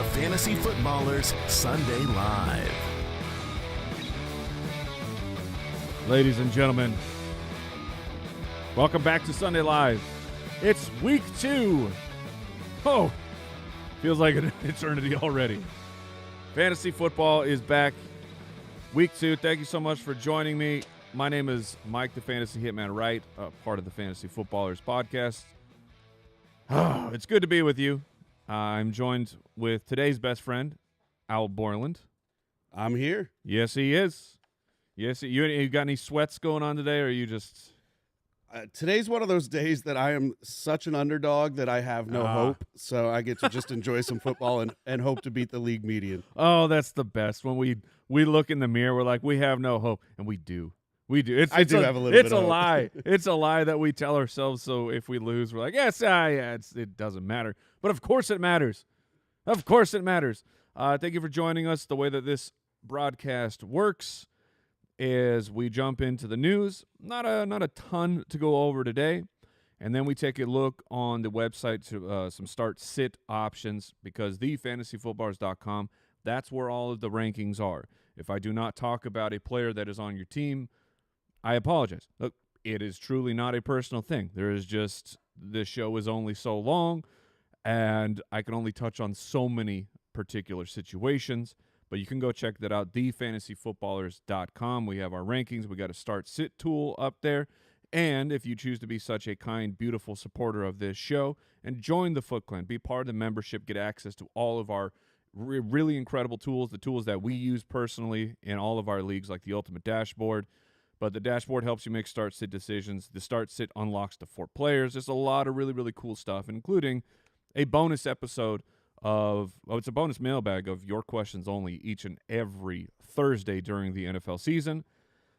the Fantasy Footballers Sunday Live. Ladies and gentlemen, welcome back to Sunday Live. It's week 2. Oh, feels like an eternity already. Fantasy football is back. Week 2. Thank you so much for joining me. My name is Mike, the Fantasy Hitman Wright, part of the Fantasy Footballers podcast. It's good to be with you. I'm joined with today's best friend, Al Borland. I'm here. Yes, he is. Yes, you got any sweats going on today, or are you just... Today's one of those days that I am such an underdog that I have no hope, so I get to just enjoy some football and hope to beat the league median. Oh, that's the best. When we look in the mirror, we're like, we have no hope, and we do. We do. I do have a little bit of It's a hope. lie. It's a lie that we tell ourselves, so if we lose, we're like, yes, it doesn't matter. But of course it matters. Of course it matters. Thank you for joining us. The way that this broadcast works is we jump into the news. Not a ton to go over today. And then we take a look on the website to some start-sit options, because thefantasyfootballers.com, that's where all of the rankings are. If I do not talk about a player that is on your team, I apologize. Look, it is truly not a personal thing. There is just, this show is only so long, and I can only touch on so many particular situations. But you can go check that out, thefantasyfootballers.com. We have our rankings. We got a start-sit tool up there. And if you choose to be such a kind, beautiful supporter of this show and join the Foot Clan, be part of the membership, get access to all of our really incredible tools, the tools that we use personally in all of our leagues, like the Ultimate Dashboard. But the dashboard helps you make start-sit decisions. The start-sit unlocks the 4 players. There's a lot of really, really cool stuff, including a bonus episode it's a bonus mailbag of your questions only each and every Thursday during the NFL season.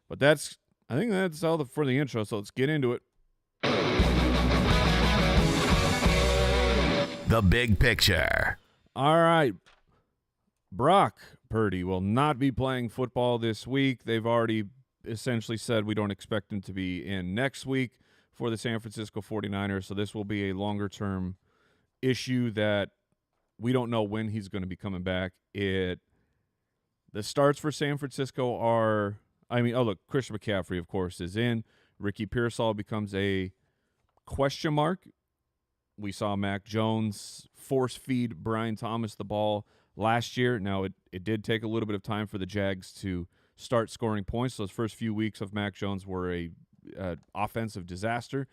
But I think that's all for the intro, so let's get into it. The big picture. All right. Brock Purdy will not be playing football this week. They've already essentially said we don't expect him to be in next week for the San Francisco 49ers, so this will be a longer-term issue that we don't know when he's going to be coming back. The starts for San Francisco are, Christian McCaffrey, of course, is in. Ricky Pearsall becomes a question mark. We saw Mac Jones force feed Brian Thomas the ball last year. Now, it did take a little bit of time for the Jags to start scoring points. Those first few weeks of Mac Jones were a offensive disaster.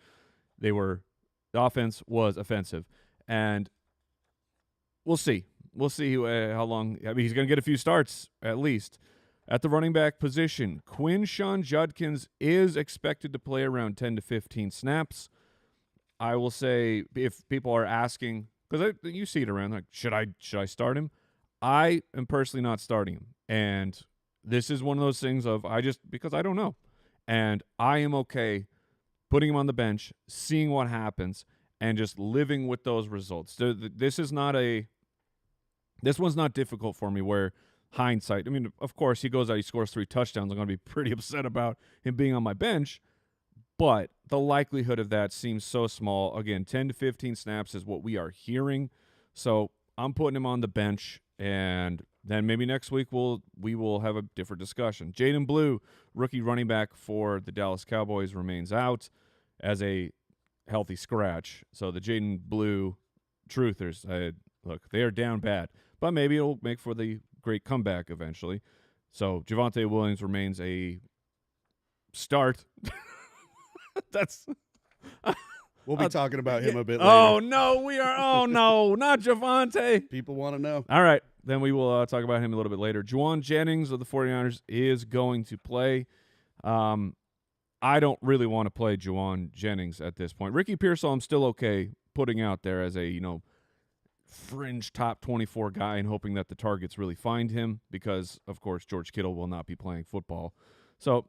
The offense was offensive, and we'll see. We'll see how long. I mean, he's going to get a few starts at least. At the running back position, Quinshon Judkins is expected to play around 10 to 15 snaps. I will say, if people are asking, because you see it around, like, should I start him? I am personally not starting him, and this is one of those things of because I don't know. And I am okay putting him on the bench, seeing what happens, and just living with those results. This one's not difficult for me where hindsight, I mean, of course, he goes out, he scores 3 touchdowns. I'm going to be pretty upset about him being on my bench, but the likelihood of that seems so small. Again, 10 to 15 snaps is what we are hearing. So I'm putting him on the bench, and then maybe next week we will have a different discussion. Jaden Blue, rookie running back for the Dallas Cowboys, remains out as a healthy scratch. So the Jaden Blue truthers, look, they are down bad, but maybe it'll make for the great comeback eventually. So Javonte Williams remains a start. We'll be talking about him a bit later. Oh, no, we are. Oh, no, not Javonte. People want to know. All right, then we will talk about him a little bit later. Juwan Jennings of the 49ers is going to play. I don't really want to play Juwan Jennings at this point. Ricky Pearsall, I'm still okay putting out there as a, fringe top 24 guy and hoping that the targets really find him because, of course, George Kittle will not be playing football. So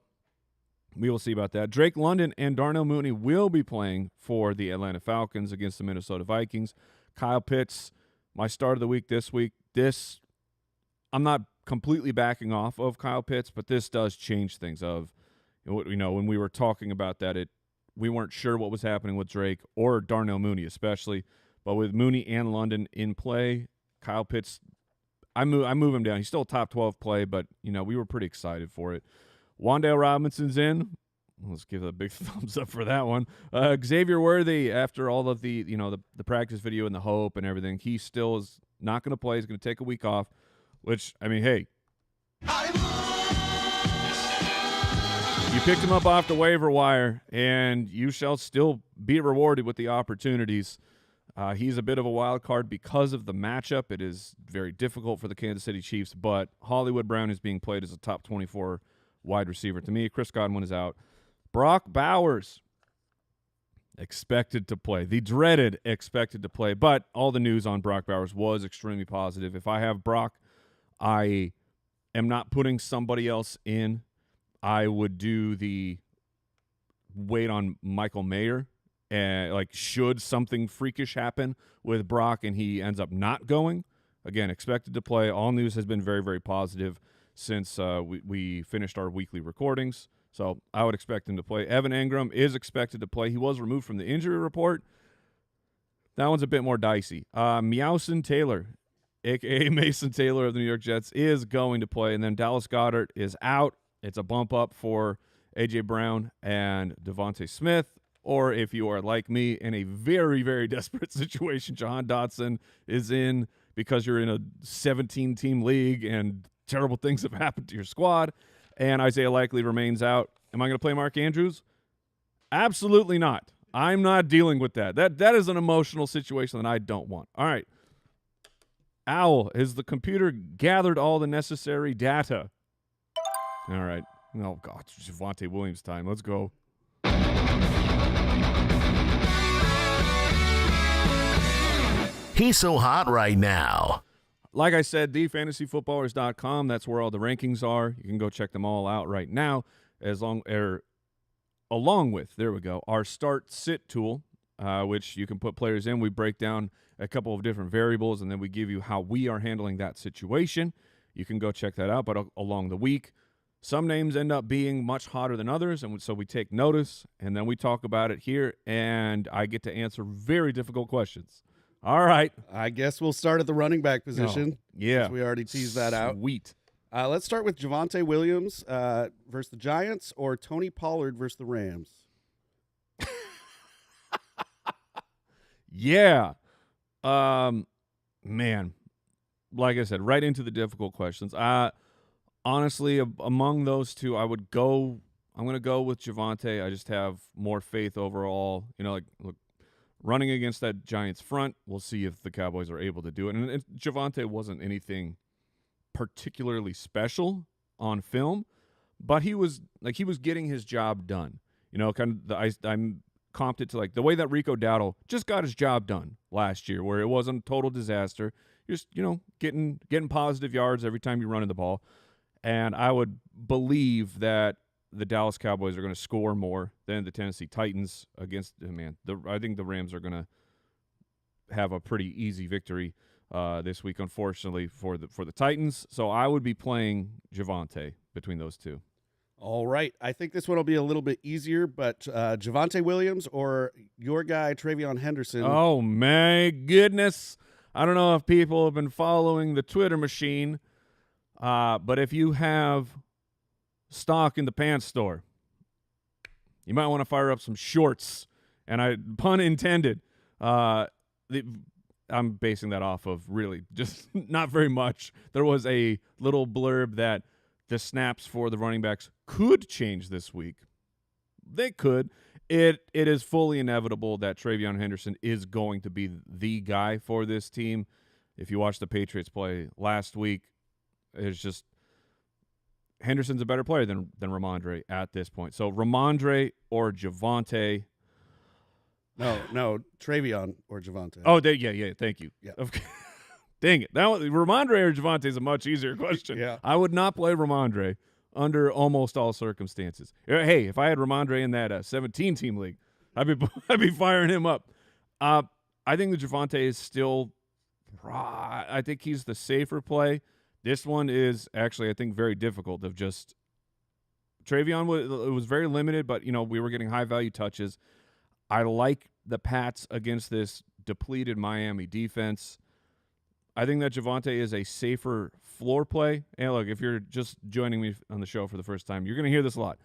we will see about that. Drake London and Darnell Mooney will be playing for the Atlanta Falcons against the Minnesota Vikings. Kyle Pitts, my start of the week this week. I'm not completely backing off of Kyle Pitts, but this does change things. When we were talking about that, we weren't sure what was happening with Drake or Darnell Mooney especially. But with Mooney and London in play, Kyle Pitts, I move him down. He's still a top 12 play, but, we were pretty excited for it. Wan'Dale Robinson's in. Let's give it a big thumbs up for that one. Xavier Worthy, after all of the practice video and the hope and everything, he still is not going to play. He's going to take a week off, which, hey. You picked him up off the waiver wire, and you shall still be rewarded with the opportunities. He's a bit of a wild card because of the matchup. It is very difficult for the Kansas City Chiefs, but Hollywood Brown is being played as a top 24 wide receiver to me. Chris Godwin is out. Brock Bowers, expected to play. The dreaded expected to play, but all the news on Brock Bowers was extremely positive. If I have Brock, I am not putting somebody else in. I would do the wait on Michael Mayer. And should something freakish happen with Brock and he ends up not going, again, expected to play. All news has been very, very positive since we finished our weekly recordings. So I would expect him to play. Evan Engram is expected to play. He was removed from the injury report. That one's a bit more dicey. Meowson Taylor, a.k.a. Mason Taylor of the New York Jets, is going to play. And then Dallas Goedert is out. It's a bump up for A.J. Brown and Devontae Smith. Or if you are like me in a very, very desperate situation, Jahan Dotson is in because you're in a 17-team league and terrible things have happened to your squad. And Isaiah Likely remains out. Am I going to play Mark Andrews? Absolutely not. I'm not dealing with that. That is an emotional situation that I don't want. All right. Owl, has the computer gathered all the necessary data? All right. Oh, God, it's Javonte Williams time. Let's go. He's so hot right now. Like I said, thefantasyfootballers.com, that's where all the rankings are. You can go check them all out right now, along with, there we go, our start-sit tool, which you can put players in. We break down a couple of different variables, and then we give you how we are handling that situation. You can go check that out, but along the week, some names end up being much hotter than others, and so we take notice, and then we talk about it here, and I get to answer very difficult questions. All right. I guess we'll start at the running back position. Yeah. Since we already teased that out. Sweet. Let's start with Javonte Williams versus the Giants or Tony Pollard versus the Rams. Yeah. Man, like I said, right into the difficult questions. Honestly, among those two, I'm going to go with Javonte. I just have more faith overall. Look, running against that Giants front, we'll see if the Cowboys are able to do it. And Javonte wasn't anything particularly special on film, but he was getting his job done. I'm comped it to the way that Rico Dowdle just got his job done last year, where it wasn't a total disaster. Just getting positive yards every time you're running the ball. And I would believe that the Dallas Cowboys are going to score more than the Tennessee Titans against. I think the Rams are going to have a pretty easy victory this week, unfortunately for the Titans. So I would be playing Javonte between those two. All right, I think this one will be a little bit easier, but Javonte Williams or your guy Travion Henderson. Oh my goodness! I don't know if people have been following the Twitter machine, but if you have stock in the pants store, you might want to fire up some shorts, and pun intended. I'm basing that off of really just not very much. There was a little blurb that the snaps for the running backs could change this week. They could. It is fully inevitable that Travion Henderson is going to be the guy for this team. If you watch the Patriots play last week, it's just Henderson's a better player than Ramondre at this point. So Ramondre or Javonte. No, Travion or Javonte. Oh, yeah. Thank you. Yeah. Okay. Dang it. Ramondre or Javonte is a much easier question. Yeah. I would not play Ramondre under almost all circumstances. Hey, if I had Ramondre in that 17-team league, I'd be firing him up. I think the Javonte is still. I think he's the safer play. This one is actually, I think, very difficult. Of just Travion was very limited, but we were getting high value touches. I like the Pats against this depleted Miami defense. I think that Javonte is a safer floor play. And look, if you're just joining me on the show for the first time, you're going to hear this a lot.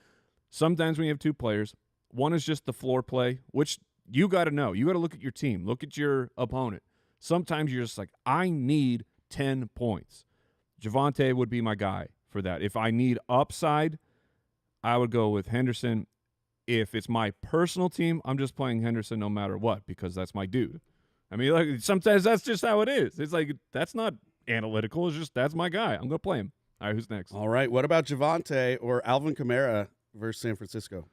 Sometimes when you have two players, one is just the floor play, which you got to know. You got to look at your team. Look at your opponent. Sometimes you're just like, I need 10 points. Javonte would be my guy for that. If I need upside, I would go with Henderson. If it's my personal team, I'm just playing Henderson no matter what because that's my dude. I mean, like sometimes that's just how it is. It's like that's not analytical. It's just that's my guy. I'm going to play him. All right, who's next? All right, what about Javonte or Alvin Kamara versus San Francisco?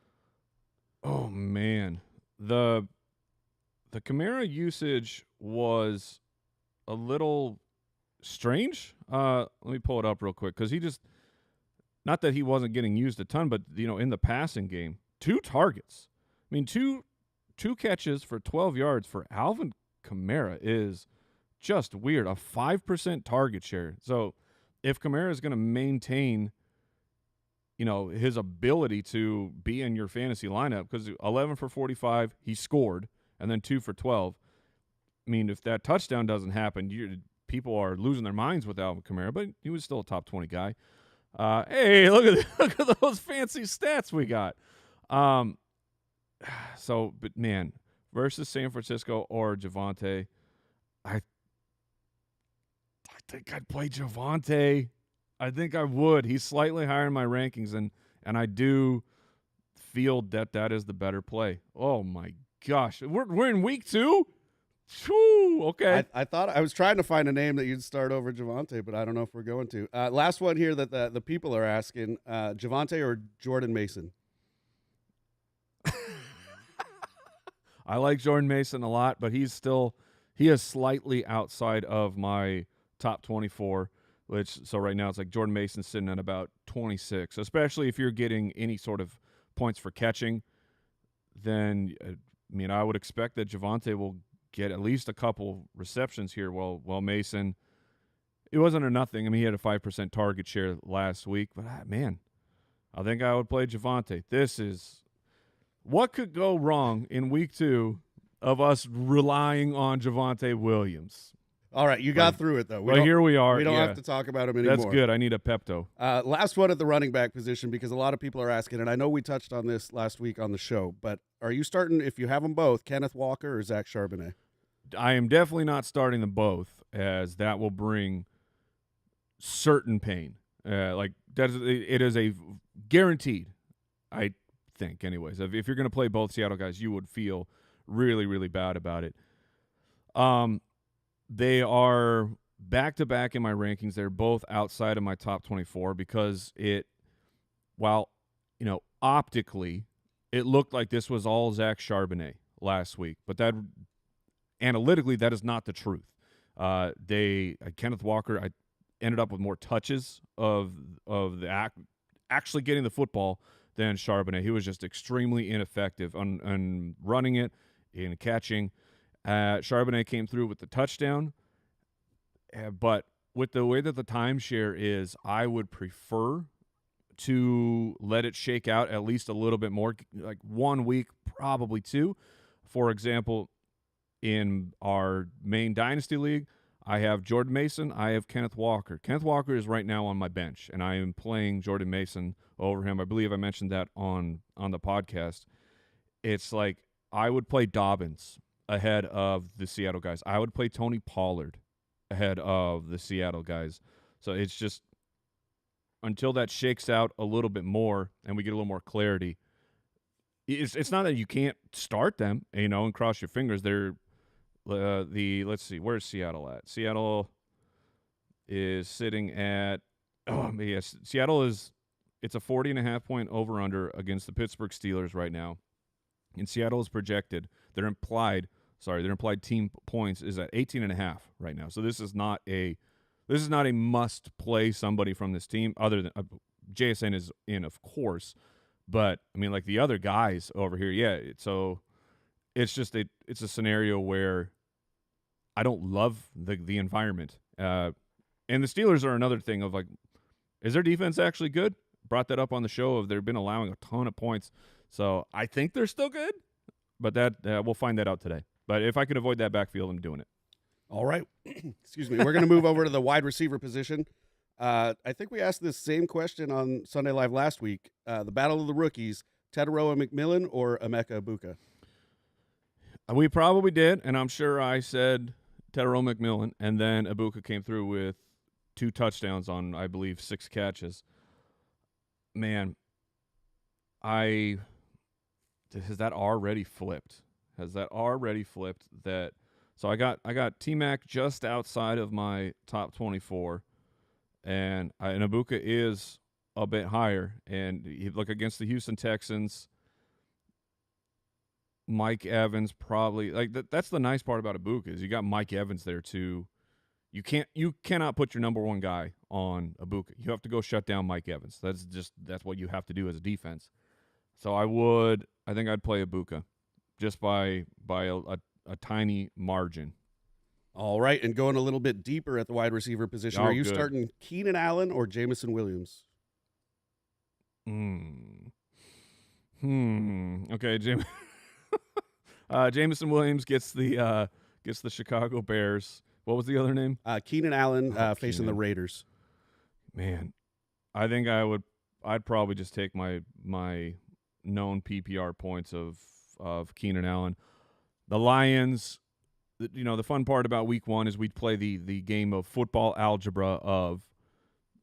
Oh, man. The Kamara usage was a little strange. Let me pull it up real quick because he just – not that he wasn't getting used a ton, but, in the passing game, 2 targets. I mean, two catches for 12 yards for Alvin Kamara is just weird. A 5% target share. So if Kamara is going to maintain – his ability to be in your fantasy lineup, because 11 for 45, he scored, and then 2 for 12. I mean, if that touchdown doesn't happen, people are losing their minds with Alvin Kamara, but he was still a top 20 guy. Hey, look at those fancy stats we got. But man, versus San Francisco or Javonte, I think I'd play Javonte. I think I would. He's slightly higher in my rankings, and I do feel that is the better play. Oh, my gosh. We're in week 2? Whew, okay. I thought I was trying to find a name that you'd start over Javonte, but I don't know if we're going to. Last one here that the people are asking, Javonte or Jordan Mason? I like Jordan Mason a lot, but he is slightly outside of my top 24. So right now it's like Jordan Mason's sitting at about 26, especially if you're getting any sort of points for catching. Then, I would expect that Javonte will get at least a couple receptions here while Mason, it wasn't a nothing. I mean, he had a 5% target share last week. But, man, I think I would play Javonte. This is – what could go wrong in week 2 of us relying on Javonte Williams? All right, you got through it, though. Here we are. We don't have to talk about him anymore. That's good. I need a Pepto. Last one at the running back position, because a lot of people are asking, and I know we touched on this last week on the show, but are you starting, if you have them both, Kenneth Walker or Zach Charbonnet? I am definitely not starting them both, as that will bring certain pain. It is a guaranteed, I think, anyways. If you're going to play both Seattle guys, you would feel really, really bad about it. They are back-to-back in my rankings. They're both outside of my top 24 because optically, it looked like this was all Zach Charbonnet last week. But that analytically, that is not the truth. Kenneth Walker, I ended up with more touches of the actually getting the football than Charbonnet. He was just extremely ineffective on running it, in catching. Charbonnet came through with the touchdown, but with the way that the timeshare is, I would prefer to let it shake out at least a little bit more, like 1 week, probably 2. For example, in our main Dynasty League, I have Jordan Mason, I have Kenneth Walker. Kenneth Walker is right now on my bench, and I am playing Jordan Mason over him. I believe I mentioned that on the podcast. It's like I would play Dobbins ahead of the Seattle guys. I would play Tony Pollard ahead of the Seattle guys. So it's just until that shakes out a little bit more and we get a little more clarity. It's not that you can't start them, and cross your fingers. They're let's see, where's Seattle at? Seattle is sitting at Seattle is it's a 40.5 point over-under against the Pittsburgh Steelers right now. And Seattle is projected, their implied team points is at 18.5 right now. So this is not a must play somebody from this team other than JSN is in, of course, but I mean like the other guys over here, yeah. So it's just it's a scenario where I don't love the environment. And the Steelers are another thing of like, is their defense actually good? Brought that up on the show of they've been allowing a ton of points. So I think they're still good, but that we'll find that out today. But if I can avoid that backfield, I'm doing it. All right. Excuse me. We're going to move over to the wide receiver position. I think we asked this same question on Sunday Live last week. The battle of the rookies, Teteroa McMillan or Emeka Ibuka? We probably did, and I'm sure I said Teteroa McMillan, and then Ibuka came through with 2 touchdowns on, I believe, 6 catches. Man, has that already flipped? Has that already flipped? So I got T-Mac just outside of my top 24, and Ibuka is a bit higher. And you look against the Houston Texans, Mike Evans probably that's the nice part about Ibuka is you got Mike Evans there too. You cannot put your number 1 guy on Ibuka. You have to go shut down Mike Evans. That's what you have to do as a defense. So I think I'd play Ibuka just by a tiny margin. All right, and going a little bit deeper at the wide receiver position, are you good. starting Keenan Allen or Jamison Williams? Okay, Jamison Williams gets the Chicago Bears. What was the other name? Keenan Allen facing Keenan. the Raiders. Man, I think I'd probably just take my known PPR points of Keenan Allen. The Lions, the fun part about week 1 is we'd play the game of football algebra of,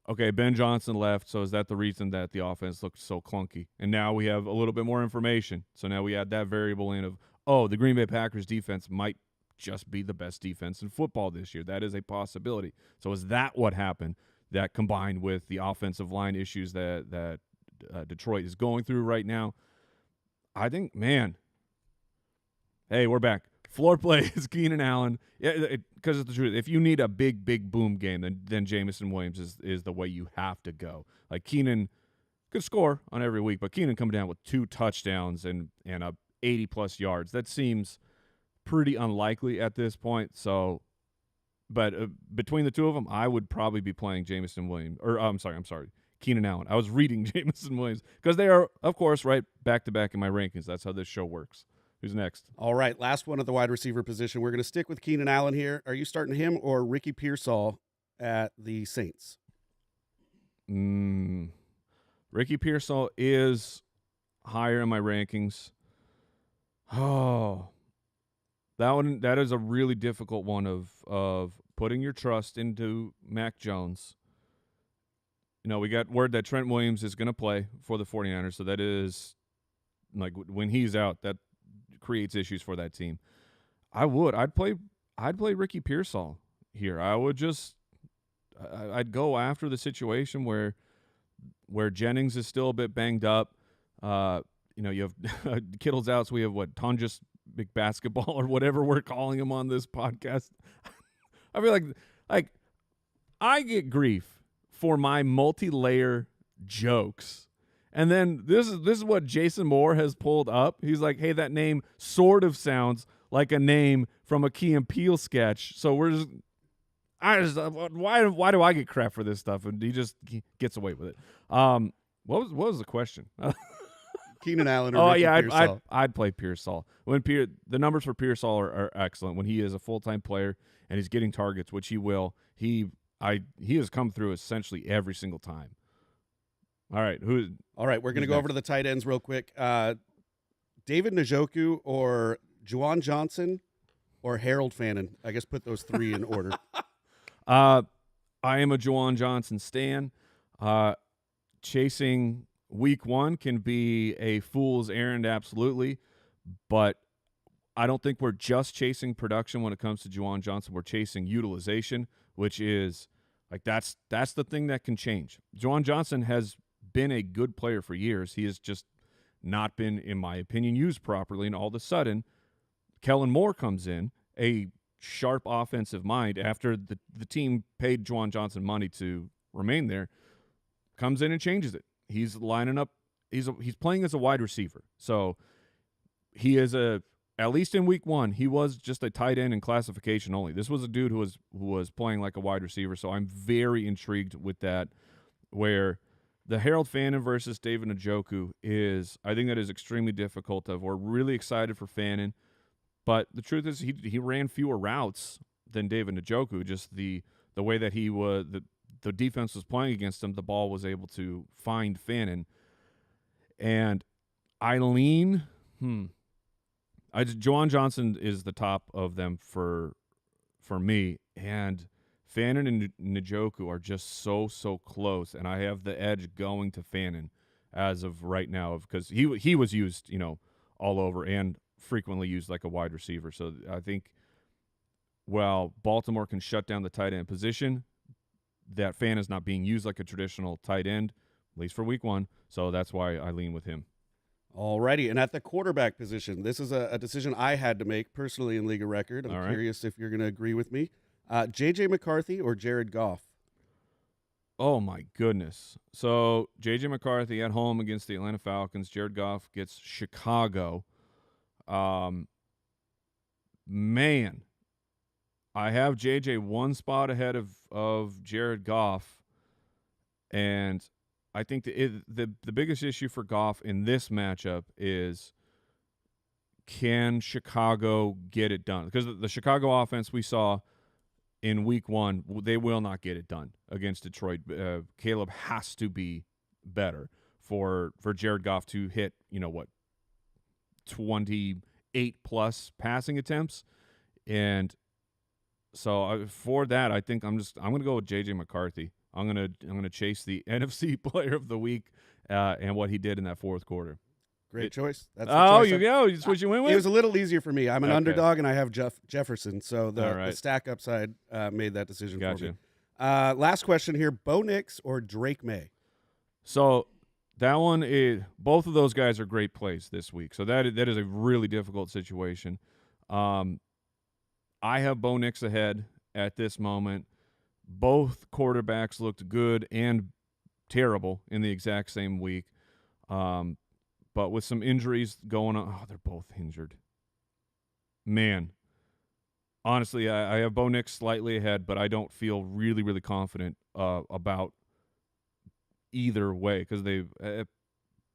okay, Ben Johnson left, so is that the reason that the offense looked so clunky? And now we have a little bit more information. So now we add that variable in of, the Green Bay Packers defense might just be the best defense in football this year. That is a possibility. So is that what happened? That combined with the offensive line issues that Detroit is going through right now, I think, man, hey, we're back. Floor play is Keenan Allen. Yeah, because it's the truth. If you need a big boom game, then Jamison Williams is the way you have to go. Like Keenan could score on every week, but Keenan coming down with 2 touchdowns and a 80+ yards. That seems pretty unlikely at this point. So, but between the two of them, I would probably be playing Jamison Williams. Or I'm sorry, Keenan Allen. I was reading Jamison Williams because they are, of course, right back to back in my rankings. That's how this show works. Who's next? All right, last one at the wide receiver position. We're going to stick with Keenan Allen here. Are you starting him or Ricky Pearsall at the Saints? Ricky Pearsall is higher in my rankings. Oh, that is a really difficult one of putting your trust into Mac Jones. We got word that Trent Williams is going to play for the 49ers, so that is, like, when he's out, that creates issues for that team. I'd play Ricky Pearsall here. I'd go after the situation where Jennings is still a bit banged up. You have Kittle's out, so we have Tonjas McBasketball or whatever we're calling him on this podcast. I feel like I get grief for my multi-layer jokes. And then this is what Jason Moore has pulled up. He's like, hey, that name sort of sounds like a name from a Key and Peele sketch. So why do I get crap for this stuff? And he just gets away with it. What was the question? Keenan Allen or Ricky Pearsall? I'd play Pearsall. The numbers for Pearsall are excellent. When he is a full-time player and he's getting targets, which he will, he has come through essentially every single time. All right, we're going to go over to the tight ends real quick. David Njoku or Juwan Johnson or Harold Fannin. I guess put those 3 in order. I am a Juwan Johnson stan. Chasing week 1 can be a fool's errand, absolutely, but I don't think we're just chasing production when it comes to Juwan Johnson. We're chasing utilization, which is that's the thing that can change. Juwan Johnson has been a good player for years. He has just not been, in my opinion, used properly, and all of a sudden, Kellen Moore comes in, a sharp offensive mind after the team paid Juwan Johnson money to remain there, comes in and changes it. He's lining up. He's playing as a wide receiver. So he is at least in week 1, he was just a tight end in classification only. This was a dude who was playing like a wide receiver. So I'm very intrigued with that, where the Harold Fannin versus David Njoku I think that is extremely difficult. We're really excited for Fannin, but the truth is he ran fewer routes than David Njoku. Just the way that he was, the defense was playing against him, the ball was able to find Fannin. And Eileen, Juwan Johnson is the top of them for me, and Fannin and Njoku are just so close, and I have the edge going to Fannin as of right now, because he was used, all over and frequently used like a wide receiver. So I think, while Baltimore can shut down the tight end position, that Fannin is not being used like a traditional tight end, at least for week 1. So that's why I lean with him. Alrighty, and at the quarterback position, this is a decision I had to make personally in League of Record. I'm curious if you're going to agree with me. J.J. McCarthy or Jared Goff? Oh, my goodness. So J.J. McCarthy at home against the Atlanta Falcons. Jared Goff gets Chicago. Man, I have J.J. one spot ahead of Jared Goff, and I think the biggest issue for Goff in this matchup is, can Chicago get it done? Because the Chicago offense we saw in week 1, they will not get it done against Detroit. Caleb has to be better for Jared Goff to hit, 28+ passing attempts. And so for that, I think I'm going to go with J.J. McCarthy. I'm gonna chase the NFC Player of the Week and what he did in that fourth quarter. Great choice. That's you go. That's what you went with? It was a little easier for me. I'm an underdog, and I have Jefferson, so the stack upside made that decision for me. Last question here: Bo Nix or Drake May? So that one is, both of those guys are great plays this week. So that is a really difficult situation. I have Bo Nix ahead at this moment. Both quarterbacks looked good and terrible in the exact same week. But with some injuries going on, they're both injured. Man, honestly, I have Bo Nix slightly ahead, but I don't feel really, really confident about either way, because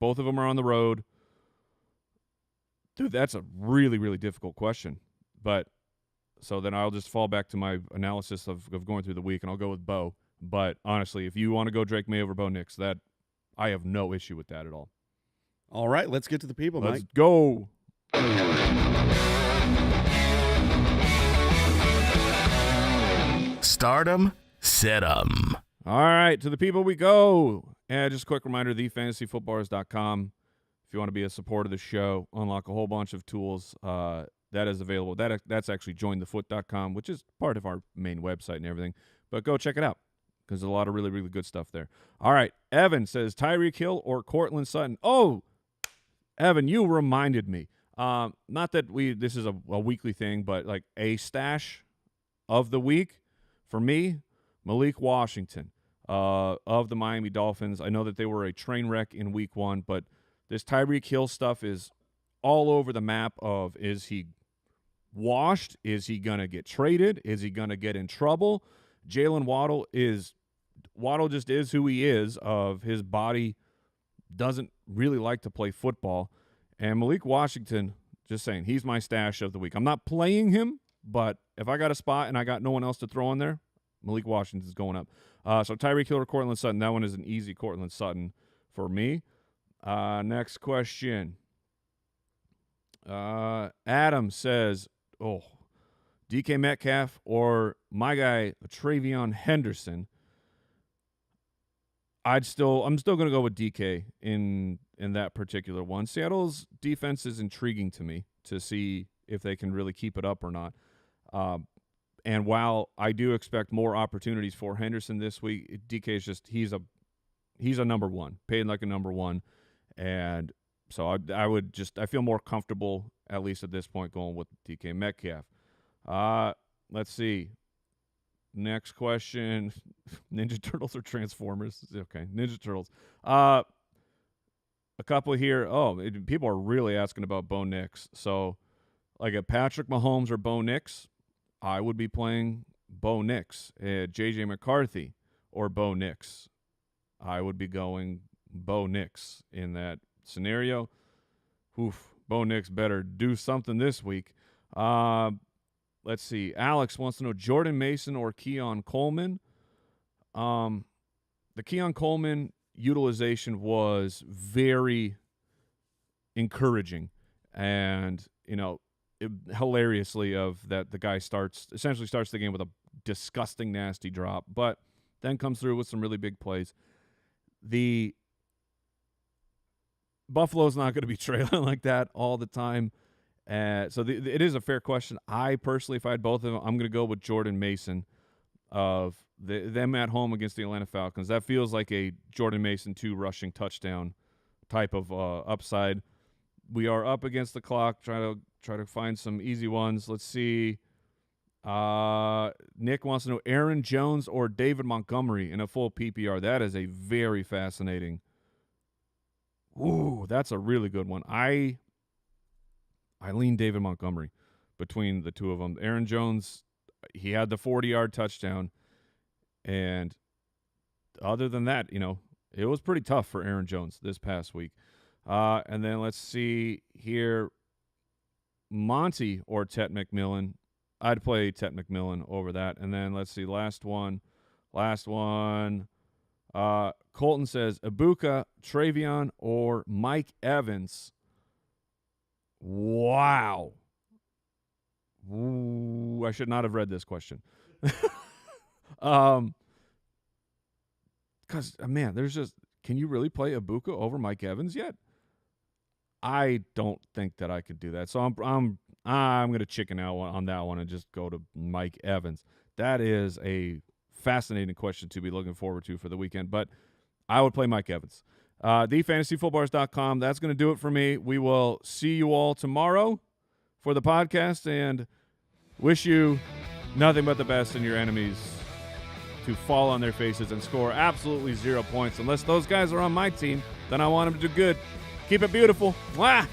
both of them are on the road. Dude, that's a really, really difficult question. But so then I'll just fall back to my analysis of going through the week, and I'll go with Bo. But honestly, if you want to go Drake May over Bo Nix, that I have no issue with that at all. All right, let's get to the people, Let's Mike. Go. Stardom, set 'em. All right, to the people we go. And just a quick reminder, thefantasyfootballers.com. If you want to be a supporter of the show, unlock a whole bunch of tools. That is available. That's actually jointhefoot.com, which is part of our main website and everything. But go check it out, because there's a lot of really, really good stuff there. All right, Evan says Tyreek Hill or Cortland Sutton. Oh, Evan, you reminded me. Not that this is a weekly thing, but like a stash of the week for me, Malik Washington of the Miami Dolphins. I know that they were a train wreck in week 1, but this Tyreek Hill stuff is all over the map of, is he washed? Is he going to get traded? Is he going to get in trouble? Jalen Waddle just is who he is, of his body doesn't really like to play football. And Malik Washington, just saying, he's my stash of the week. I'm not playing him, but if I got a spot and I got no one else to throw in there, Malik Washington's going up. So Tyreek Hill or Cortland Sutton, that one is an easy Cortland Sutton for me. Next question. Adam says, DK Metcalf or my guy Travion Henderson. I'm still going to go with DK in that particular one. Seattle's defense is intriguing to me to see if they can really keep it up or not. And while I do expect more opportunities for Henderson this week, DK is just he's a number one, paid like a number one, and so I feel more comfortable, at least at this point, going with DK Metcalf. Let's see. Next question. Ninja Turtles or Transformers? Okay, Ninja Turtles. A couple here. People are really asking about Bo Nix. So, like a Patrick Mahomes or Bo Nix, I would be playing Bo Nix. J.J. McCarthy or Bo Nix, I would be going Bo Nix in that scenario. Bo Nix better do something this week. Let's see. Alex wants to know Jordan Mason or Keon Coleman. The Keon Coleman utilization was very encouraging, and hilariously of that the guy essentially starts the game with a disgusting, nasty drop, but then comes through with some really big plays. The Buffalo's not going to be trailing like that all the time. So it is a fair question. I personally, if I had both of them, I'm going to go with Jordan Mason of them at home against the Atlanta Falcons. That feels like a Jordan Mason 2 rushing touchdown type of upside. We are up against the clock. Try to find some easy ones. Let's see. Nick wants to know Aaron Jones or David Montgomery in a full PPR. That is a very fascinating. Ooh, that's a really good one. I lean David Montgomery between the two of them. Aaron Jones, he had the 40-yard touchdown, and other than that, it was pretty tough for Aaron Jones this past week. And then let's see here, Monty or Tet McMillan. I'd play Tet McMillan over that. And then let's see, last one. Colton says Ibuka, Travion, or Mike Evans. Wow. Ooh, I should not have read this question. Because, man, can you really play Ibuka over Mike Evans yet? I don't think that I could do that. So I'm going to chicken out on that one and just go to Mike Evans. That is a fascinating question to be looking forward to for the weekend, but I would play Mike Evans. TheFantasyFootballers.com. That's going to do it for me. We will see you all tomorrow for the podcast, and wish you nothing but the best, and your enemies to fall on their faces and score absolutely 0 points. Unless those guys are on my team, then I want them to do good. Keep it beautiful. Mwah!